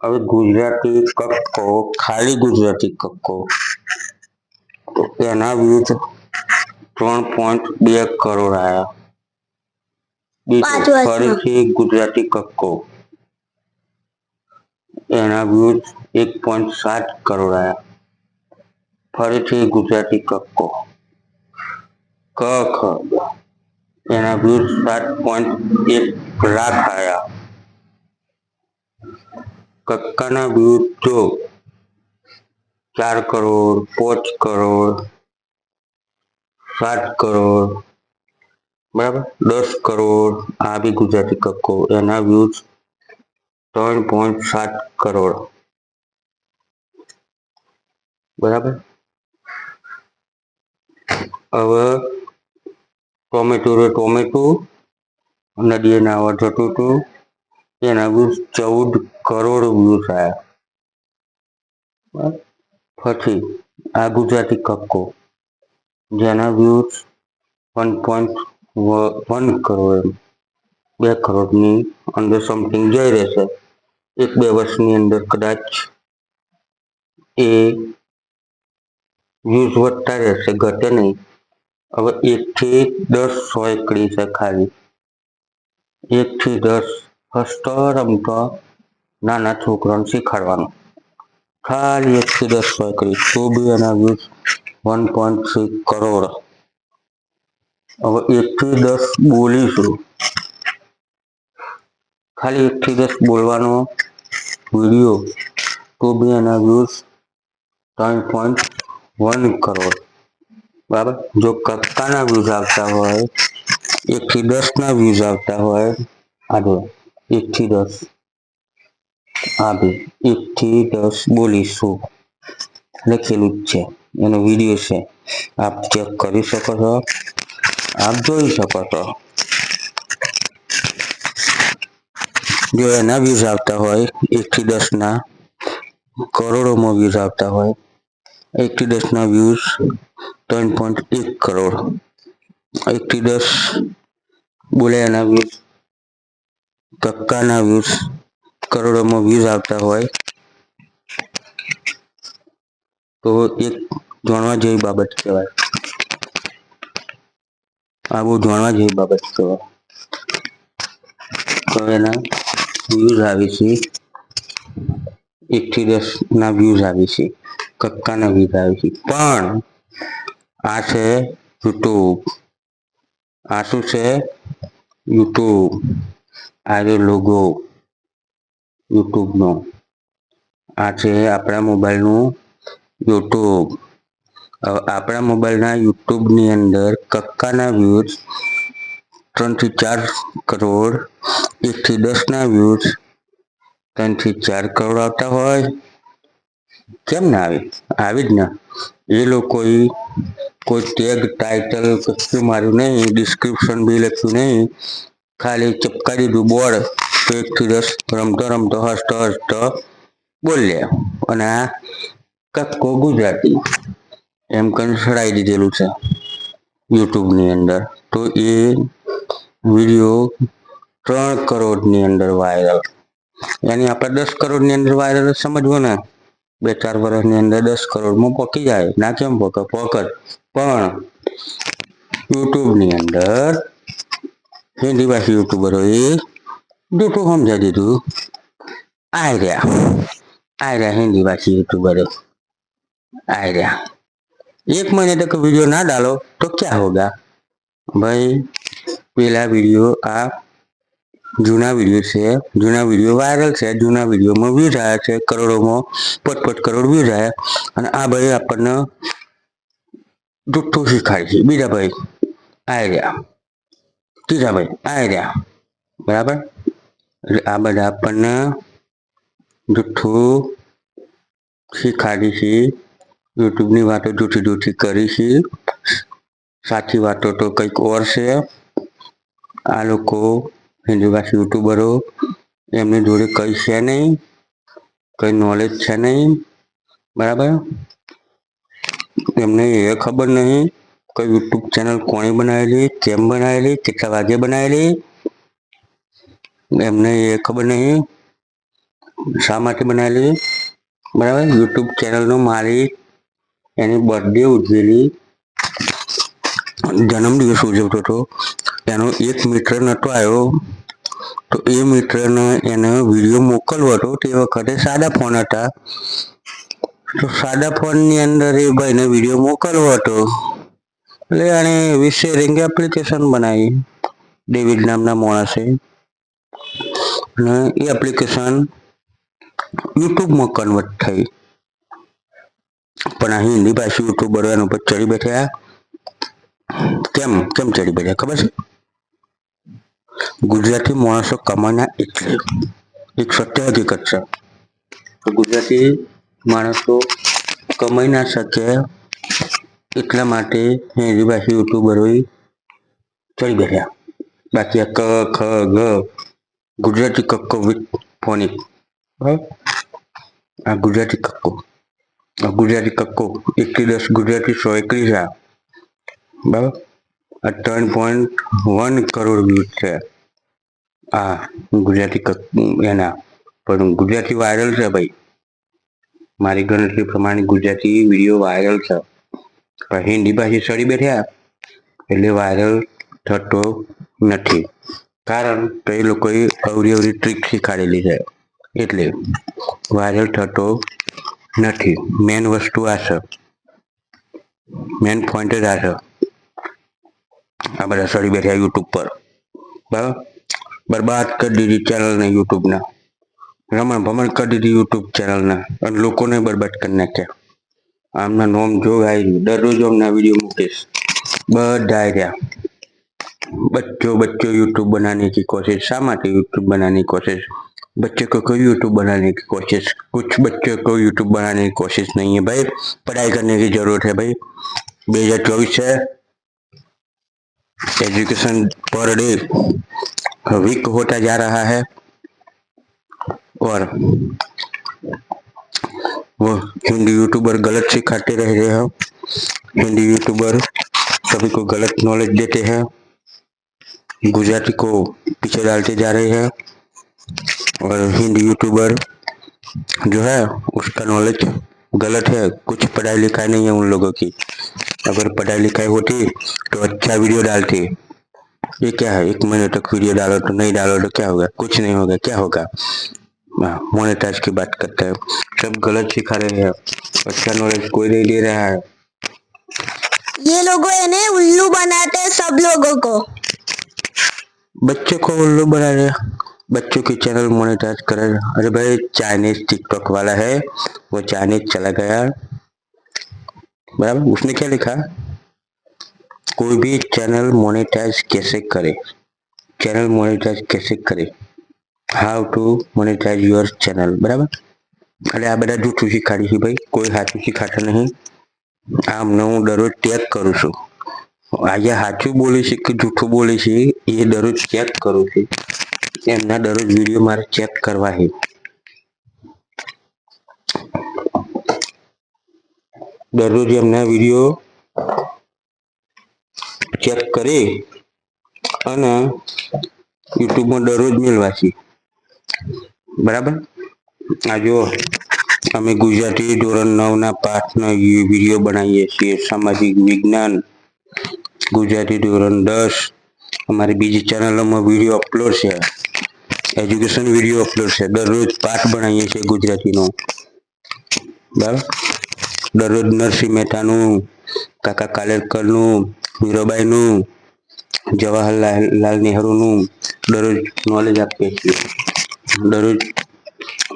હવે ગુજરાતી કક્કો, ખાલી ગુજરાતી કક્કો, તો એના વ્યૂઝ 3.2 કરોડ આવ્યા. બીજું ફરીથી ગુજરાતી કક્કો, એના વ્યૂઝ 1.7 કરોડ આવ્યા. ફરીથી ગુજરાતી કક્કો, ક ખ એના વ્યૂઝ 7.1 લાખ આવ્યા. કક્કાના વ્યૂઝ જો 4 કરોડ, 5 કરોડ, 7 કરોડ, બરાબર, 10 કરોડ. આ બી ગુજરાતી કક્કો, એના વ્યૂઝ 3.7 કરોડ, બરાબર. હવે ટોમેટું નદીએ નાહવા જતું હતું, એના વ્યૂઝ 14 કરોડ વ્યૂઝ આવ્યા. પછી આ ગુજરાતી કક્કો, જેના વ્યૂઝ 1.1 કરોડ, 2 કરોડની અંદર સમથિંગ જઈ રહેશે. 1-2 વર્ષની અંદર કદાચ એ વ્યૂઝ વધતા રહેશે, ઘટે નહીં. હવે 1 થી 10 સોયકડી છે ખાલી. 1 થી 10 હસતો રમતો નાના છોકરાને શીખવાડવાનું. ખાલી 1 થી 10 સોયકડી, તો બી એના વ્યૂઝ 1.6 કરોડ. હવે 1 થી 10 બોલીશું, ખાલી 1 થી 10 બોલવાનો વિડીયો, તો બી એના વ્યૂઝ 3.1 કરોડ. બરાબર. જો કક્કાના વ્યૂઝ આવતા હોય, 1 થી 10 ના વ્યૂઝ આવતા હોય, આ જો 1 થી 10, આ બી 1 થી 10 બોલીશું લખેલું જ છે, એનો વિડીયો છે, આપ ચેક કરી શકો છો, આપ જોઈ શકો છો. જો એના વ્યૂઝ આવતા હોય 1 થી 10 ના, કરોડોમાં વ્યૂઝ આવતા હોય, 1 થી 10 ના વ્યૂઝ 3.1 કરોડ. 1 થી 10 બોલે એના વ્યૂઝ, કક્કાના વ્યૂઝ કરોડોમાં વ્યૂઝ આવતા હોય, તો એક જાણવા જેવી બાબત કહેવાય. આ બહુ જાણવા જેવી બાબત કહેવાય. તો એના વ્યૂઝ આવે છે, 1 થી 10 ના વ્યૂઝ આવે છે, કક્કાના વ્યૂઝ આવે છે. પણ આ છે યુટ્યુબ. આ શું છે? યુટ્યુબ. આ જો લોગો યુટ્યુબનો, આ છે આપણા મોબાઈલનું યુટ્યુબ. હવે આપણા મોબાઈલના યુટ્યુબની અંદર કક્કાના વ્યૂઝ 3 થી 4 કરોડ, 1 થી 10 ના વ્યૂઝ 3 થી 4 કરોડ આવતા હોય. કેમ ના આવે? આવી જ ને. એ લોકોએ કોઈ ટેગ ટાઇટલ કશું માર્યું નહીં, ડિસ્ક્રિપ્શન બી લખ્યું નહીં, ખાલી ચપકારી દીધું બોર્ડ, તો 1 થી 10 રમતો હસતો બોલ્યા, અને આ કક્કો ગુજરાતી એમ કરીને ચડાવી દીધેલું છે યુટ્યુબની અંદર. તો એ વિડીયો 3 કરોડની અંદર વાયરલ. યાની આપણે 10 કરોડની અંદર વાયરલ સમજવો ને. 2-4 વર્ષની અંદર 10 કરોડમાં પહોંચી જાય. ના કેમ પહોંચે? પહોંચે. પણ યુટ્યુબની અંદર હિન્દી ભાષી યુટ્યુબરોએ જૂઠું સમજાવી દીધું. આયર્યા હિન્દી ભાષી યુट्यूबर आयरया 1 महीने तक वीडियो ना डालो तो क्या होगा भाई? पहला वीडियो आ जूना वीडियो से, जूना वीडियो वायरल है, जूना वीडियो में व्यूज आया है करोड़ों में, 5-5 करोड़ व्यूज आया, અને આ ભાઈ આપણને જુઠ્ઠું શીખાય છે. બીજા ભાઈ આયર્યા, ત્રીજા ભાઈ આયર્યા, બરાબર. એટલે આ બધા આપણને જુઠ્ઠું શીખાડી છે. યુટ્યુબની વાતો જૂઠી કરી છે, સાચી વાતો તો કંઈક ઓર છે. આ લોકો હિન્દી ભાષી યુટ્યુબરો, એમની જોડે કંઈ છે નહીં, કંઈ નોલેજ છે નહીં, બરાબર. એમને એ ખબર નહીં કે યુટ્યુબ ચેનલ કોણે બનાવેલી, કેમ બનાવેલી, કેટલા વાગે બનાવેલી, એમને એ ખબર નહીં. શા માટે બનાવેલી? બરાબર, યુટ્યુબ ચેનલનો માલિક એની બર્થડે ઉજવેલી, જન્મદિવસ ઉજવતો હતો. એનો એક મિત્ર નહોતો આવ્યો, તો એ મિત્રને એને વિડીયો મોકલવો હતો. તે વખતે સાદા ફોન હતા, તો સાદા ફોનની અંદર એ ભાઈને વિડીયો મોકલવો હતો. એટલે એણે એવી શેરિંગ એપ્લિકેશન બનાવી ડેવિડ નામના માણસે, અને એ એપ્લિકેશન યુટ્યુબમાં કન્વર્ટ થઈ. પણ આ હિન્દી ભાષી યુટ્યુબરો એના ઉપર ચડી બેઠા. કેમ ચડી બેઠા ખબર છે? ગુજરાતી માણસો કમાના એટલે એક સત્ય હકીકત છે. ગુજરાતી માણસો કમાઈ ના શકે, એટલા માટે હિન્દી ભાષી યુટ્યુબરોએ ચડી બેઠા. બાકી આ ક ખ ગ ગુજરાતી કક્કો વિથ ફોનિક, આ ગુજરાતી કક્કો, ગુજરાતી કક્કો 1 થી 10 ગુજરાતી 121 આ બરાબર. આ 3.1 કરોડ વ્યૂઝ છે આ ગુજરાતી એના. પણ ગુજરાતી વાયરલ છે ભાઈ, મારી ગણતરી પ્રમાણે ગુજરાતી વિડીયો વાયરલ છે. પણ હિન્દી ભાષી ચડી બેઠા એટલે વાયરલ થતો નથી. કારણ કે એ લોકોએ અવરી ટ્રીક શીખાડેલી છે, એટલે વાયરલ થતો નથી. મેન વસ્તુ આ છે, મેન પોઈન્ટ જ આ છે. આ બધા ચડી બેઠા યુટ્યુબ પર, બરાબર. બરબાદ કરી દીધી ચેનલને યુટ્યુબના, રમણ ભમણ કરી દીધી યુટ્યુબ ચેનલને, અને લોકોને બરબાદ કરી નાખ્યા. આમના નોમ જો આવી દરરોજ આમના વિડીયો મૂકીશ, બધા રહ્યા. बच्चों यूट्यूब बनाने की कोशिश, शा माटे यूट्यूब बनाने की कोशिश? बच्चे को कोई यूट्यूब बनाने की कोशिश, कुछ बच्चों को यूट्यूब बनाने की कोशिश नहीं है भाई, पढ़ाई करने की जरूरत है भाई. 2024 है, एजुकेशन पर डे वीक होता जा रहा है, और वो हिंदी यूट्यूबर गलत सिखाते रह रहे हैं. हिंदी यूट्यूबर सभी को गलत नॉलेज देते हैं, गुजराती को पीछे डालते जा रहे हैं. और हिंदी यूट्यूबर जो है उसका नॉलेज गलत है, कुछ पढ़ाई लिखाई नहीं है उन लोगों की. अगर पढ़ाई लिखाई होती तो अच्छा वीडियो डालते. ये क्या है, 1 महीने तक वीडियो डालो तो नहीं डालो तो क्या होगा? कुछ नहीं होगा. क्या होगा? मोनेटाइज की बात करते हैं, सब गलत सिखा रहे हैं, अच्छा नॉलेज कोई नहीं दे रहा है. ये लोगों इन्हें उल्लू बनाते हैं सब लोगों को. बच्चों को उल्लू बना रहे, बच्चों की चैनल मोनेटाइज करे. अरे भाई, चाइनीज टिकटॉक वाला है, वो चाइनीज चला गया, बराबर. उसने क्या लिखा? कोई भी चैनल मोनेटाइज कैसे करे, चैनल मोनेटाइज कैसे करे, how to monetize your channel, बराबर. એટલે આ બધા જૂઠું શીખાડી છે ભાઈ, કોઈ સાચું શીખાતા નહીં. આમને હું દરરોજ ટેગ કરું છું. આજે સાચું બોલે છે કે જૂઠું બોલે છે એ દરરોજ ચેક કરું છું. એમના દરરોજ વિડીયો મારે ચેક કરવા છે. દરરોજ એમના વિડીયો ચેક કરી અને યુટ્યુબમાં દરરોજ મેળવા છે, બરાબર. આ જો અમે ગુજરાતી ધોરણ 9ના પાઠના વિડીયો બનાવીએ છીએ. સામાજિક વિજ્ઞાન ગુજરાતી ધોરણ 10 અમારી બીજી ચેનલોમાં વિડીયો અપલોડ છે, એજ્યુકેશન વિડીયો અપલોડ છે. દરરોજ પાઠ બનાવીએ છીએ ગુજરાતીનો, બરાબર. દરરોજ નરસિંહ મહેતાનું, કાકા કાલેલકરનું, મીરાબાઈનું, જવાહરલાલ નહેરુનું દરરોજ નોલેજ આપીએ છીએ. દરરોજ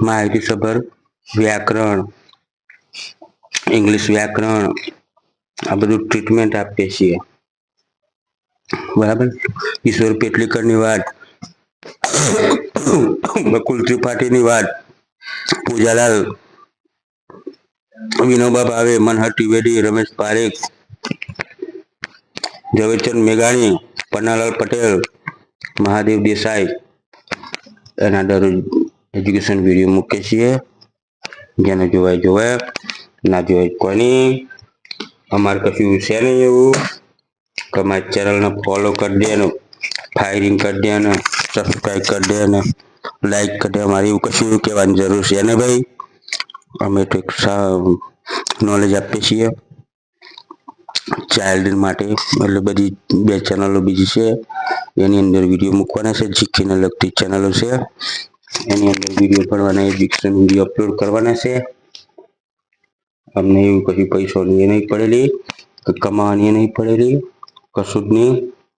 માહિતીસભર વ્યાકરણ, ઇંગ્લિશ વ્યાકરણ, આ બધું ટ્રીટમેન્ટ આપીએ છીએ, બરાબર. ઈશ્વર પેટલીકરની વાત, બકુલ ત્રિપાઠીની વાત, પૂજાલાલ, વિનોબા ભાવે, મનહર ત્રિવેદી, રમેશ પારેખ, ઝવેરચંદ મેઘાણી, પન્નાલાલ પટેલ, મહાદેવ દેસાઈ, એના દરરોજ એજ્યુકેશન વિડીયો મૂકીએ છીએ. જેને જોવાય જોવાય, ના જોવાય કોઈ નહીં. અમારે કશું છે નહીં એવું કે અમારી ચેનલને ફોલો કરી દે ને, ફાયરિંગ કરી દે ને, સબસ્ક્રાઈબ કરી દે ને, લાઈક કરે, અમારે એવું કશું કહેવાની જરૂર છે ને ભાઈ. અમે તો એક નોલેજ આપીએ છીએ ચાઇલ્ડ માટે, એટલે બધી 2 ચેનલો બીજી છે એની અંદર વિડીયો મૂકવાના છે, જીકેને લગતી ચેનલો છે એની અંદર વિડીયો ભરવાના, એજ્યુકેશન વિડીયો અપલોડ કરવાના છે. અમને એવું કશું પૈસાની એ નહીં પડેલી, કમાવાની એ નહીં પડેલી, કશું જ નહીં,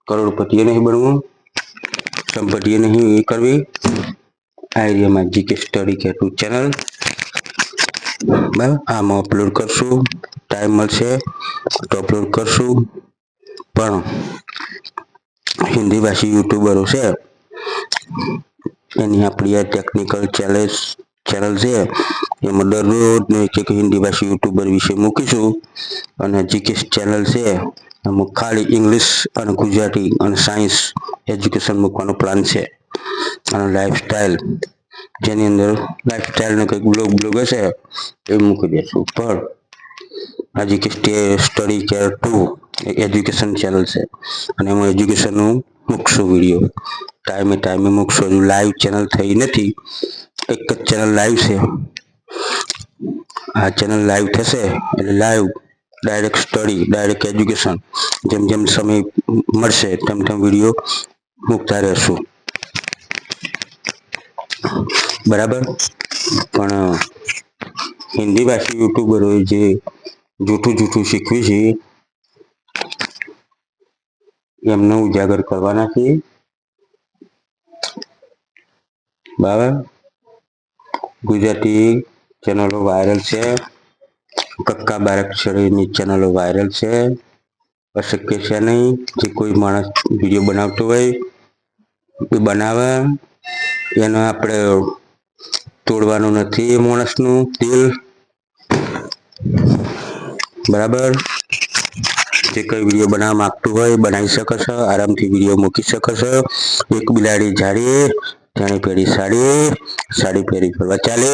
કરોડપતિ એ નહીં બનવું, સંપત્તિ એ નહીં એ કરવી. આ એરિયામાં જીકે સ્ટડી કેટું ચેનલ બરાબર, આમાં અપલોડ કરશું, ટાઈમ મળશે તો અપલોડ કરશું. પણ હિન્દી ભાષી યુટ્યુબરો છે એની આપણી આ ટેકનિકલ ચેનલ છે એમાં દરરોજનું એક હિન્દી ભાષી યુટ્યુબર વિશે મૂકીશું. અને જીકે ચેનલ છે એમાં ખાલી ઇંગ્લિશ અને ગુજરાતી અને સાયન્સ એજ્યુકેશન મૂકવાનો પ્લાન છે. અને લાઈફસ્ટાઈલ, જેની અંદર લાઈફસ્ટાઈલનો કંઈક બ્લોગ હશે એ મૂકી દેશું. પણ આ GK study care 2 education channel છે અને એમાં એજ્યુકેશનનું મૂકશું વિડીયો, ટાઈમે મૂકશું. હજુ લાઈવ ચેનલ થઈ નથી, એક જ ચેનલ લાઈવ છે. આ ચેનલ લાઈવ થશે એટલે live direct study, direct education, જેમ જેમ સમય મળશે તેમ તેમ વિડીયો મૂકતા રહેશું. બરાબર. પણ હિન્દી ભાષી યુટ્યુબરોએ જે જૂઠું શીખવ્યું છે એમને ઉજાગર કરવાના છે. બરાબર. ગુજરાતી ચેનલો વાયરલ છે, કક્કા બારાક્ષરીની ચેનલો વાયરલ છે. અશક્ય છે નહીં. જે કોઈ માણસ વિડીયો બનાવતો હોય એ બનાવે, એને આપણે તોડવાનું નથી એ માણસનું દિલ. બરાબર. જે કઈ વિડીયો બનાવવા માંગતું હોય બનાવી શકે છે, આરામથી વિડીયો મૂકી શકે છે. એક બિલાડી જાડી, તેની પેરી સાડી, સાડી પહેરી ફરવા ચાલે.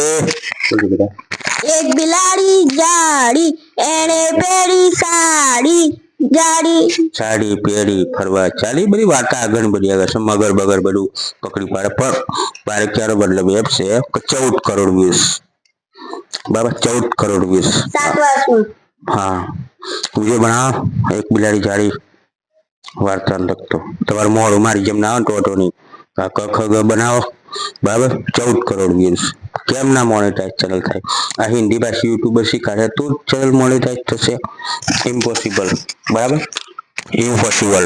એક બિલાડી જાડી, એને પહેરી સાડી જાડી, સાડી પહેરી ફરવા ચાલી. બધી વાર્તા આગળ બધી આવે છે, મગર બગર બધું પકડી પાડે. પણ મારે ક્યારે મતલબ એમ છે કે 14 કરોડ વ્યૂઝ, બરાબર, 14 કરોડ વ્યૂઝ. 7 વર્ષમાં. હા, વિડીયો બનાવો એક બિલાડી જાડી વાર્તા લખતો, તમારું મોડું મારી જેમ ના આવે તો વાંધો નહીં. ક ખ ગ બનાવો, બરાબર, 14 કરોડ વ્યૂઝ. કેમ ના મોનેટાઈઝ ચેનલ થાય? આ હિન્દી ભાષી યુટ્યુબર શીખાડે તો જ ચેનલ મોનેટાઈઝ થશે. ઇમ્પોસિબલ. બરાબર, ઇમ્પોસિબલ.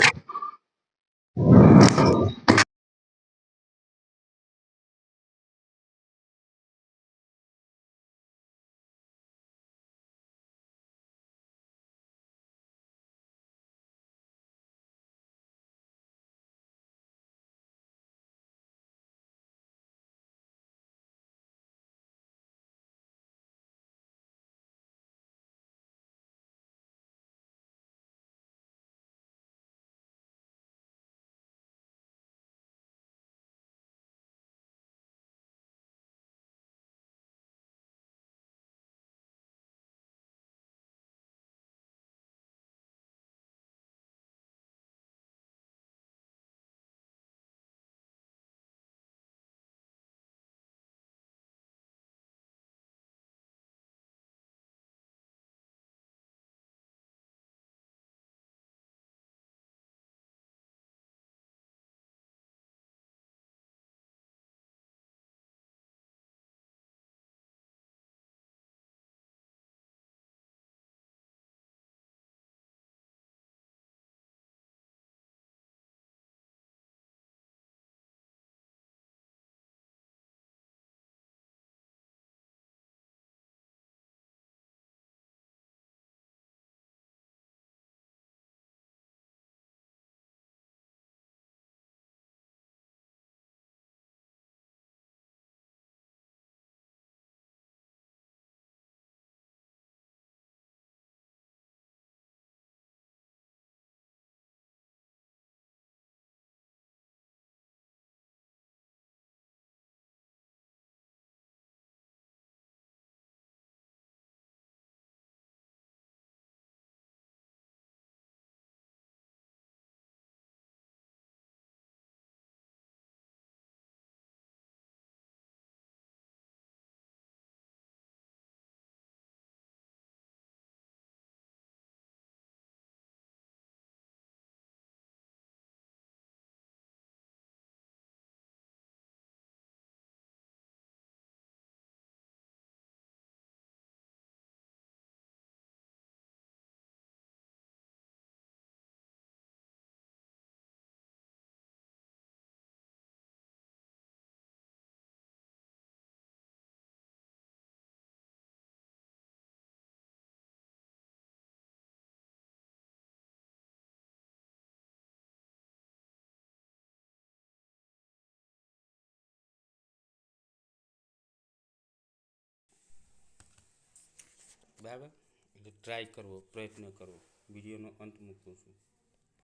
બરાબર, એટલે ટ્રાય કરવો, પ્રયત્ન કરવો. વિડીયોનો અંત મૂકું છું.